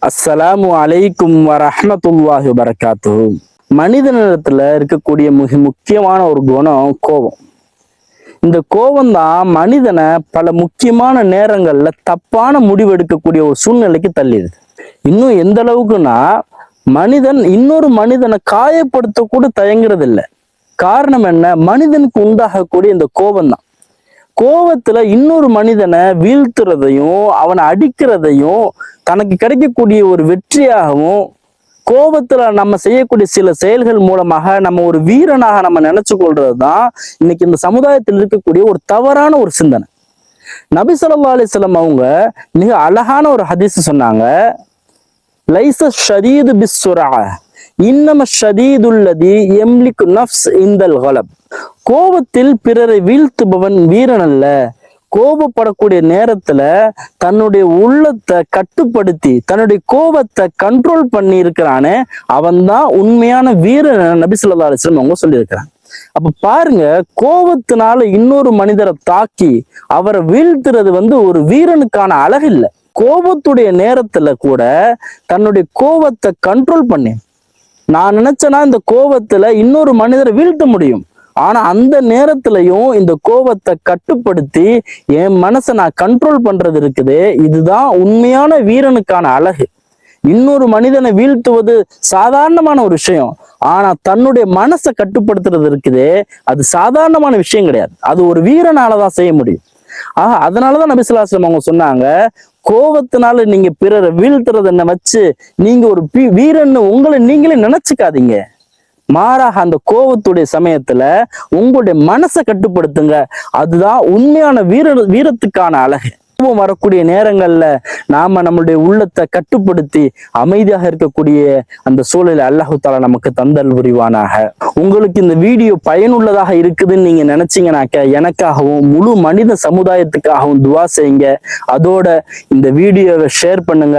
அஸ்ஸலாமு அலைக்கும் வரஹ்மத்துல்லாஹி வபரகாத்துஹு. மனிதனிடத்துல இருக்கக்கூடிய மிக முக்கியமான ஒரு குணம் கோபம். இந்த கோபம் தான் மனிதனை பல முக்கியமான நேரங்கள்ல தப்பான முடிவு எடுக்கக்கூடிய ஒரு சூழ்நிலைக்கு தள்ளிடுது. இன்னும் எந்த அளவுக்குன்னா, மனிதன் இன்னொரு மனிதனை காயப்படுத்த கூட தயங்குறது இல்லை. காரணம் என்ன? மனிதனுக்கு உண்டாகக்கூடிய இந்த கோபம் தான். கோபத்துல இன்னொரு மனிதனை வீழ்த்துறதையும் அவனை அடிக்கிறதையும் தனக்கு கிடைக்கக்கூடிய ஒரு வெற்றியாகவும், கோபத்துல நம்ம செய்யக்கூடிய சில செயல்கள் மூலமாக நம்ம ஒரு வீரனாக நம்ம நினைச்சு கொள்றதுதான் இன்னைக்கு இந்த சமுதாயத்தில் இருக்கக்கூடிய ஒரு தவறான ஒரு சிந்தனை. நபி ஸல்லல்லாஹு அலைஹி வஸல்லம் அவங்க மிக அழகான ஒரு ஹதீஸ் சொன்னாங்க. லைஸ ஷதீது பிஸ்ஸுரா இன்னம ஷதீதுல்லதி யம்லிகு நஃப்ஸ் இந்தல் கலப். கோபத்தில் பிறரை வீழ்த்துபவன் வீரன் அல்ல. கோபப்படக்கூடிய நேரத்துல தன்னுடைய உள்ளத்தை கட்டுப்படுத்தி தன்னுடைய கோபத்தை கண்ட்ரோல் பண்ணி இருக்கிறானே அவன் தான் உண்மையான வீரன். நபி ஸல்லல்லாஹு அலைஹி வஸல்லம் அவங்க சொல்லியிருக்கிறாங்க. அப்ப பாருங்க, கோபத்தினால இன்னொரு மனிதரை தாக்கி அவரை வீழ்த்துறது ஒரு வீரனுக்கான அழகு இல்லை. கோபத்துடைய நேரத்துல கூட தன்னுடைய கோபத்தை கண்ட்ரோல் பண்ணி, நான் நினைச்சேன்னா இந்த கோபத்துல இன்னொரு மனிதரை வீழ்த்த முடியும், ஆனா அந்த நேரத்திலையும் இந்த கோபத்தை கட்டுப்படுத்தி என் மனசை நான் கண்ட்ரோல் பண்றது இருக்குது. இதுதான் உண்மையான வீரனுக்கான அழகு. இன்னொரு மனிதனை வீழ்த்துவது சாதாரணமான ஒரு விஷயம், ஆனா தன்னுடைய மனசை கட்டுப்படுத்துறது இருக்குது, அது சாதாரணமான விஷயம் கிடையாது. அது ஒரு வீரனாலதான் செய்ய முடியும். அதனாலதான் நபி ஸல்லல்லாஹு அலைஹி வஸல்லம் அவங்க சொன்னாங்க, கோபத்தினால நீங்க பிறரை வீழ்த்துறது என்ன வச்சு நீங்க ஒரு வீரன்னு உங்களை நீங்களே நினைச்சுக்காதீங்க. மாறாக அந்த கோபத்துடைய சமயத்துல உங்களுடைய மனசை கட்டுப்படுத்துங்க. அதுதான் உண்மையான வீரத்துக்கான அழகு. கோபம் வரக்கூடிய நேரங்கள்ல நாம நம்மளுடைய உள்ளத்தை கட்டுப்படுத்தி அமைதியாக இருக்கக்கூடிய அந்த சூழலை அல்லாஹ் தஆலா நமக்கு தந்தல் புரிவானாக. உங்களுக்கு இந்த வீடியோ பயனுள்ளதாக இருக்குதுன்னு நீங்க நினைச்சீங்கன்னாக்க எனக்காகவும் முழு மனித சமுதாயத்துக்காகவும் துவா செய்யுங்க. அதோட இந்த வீடியோவை ஷேர் பண்ணுங்க.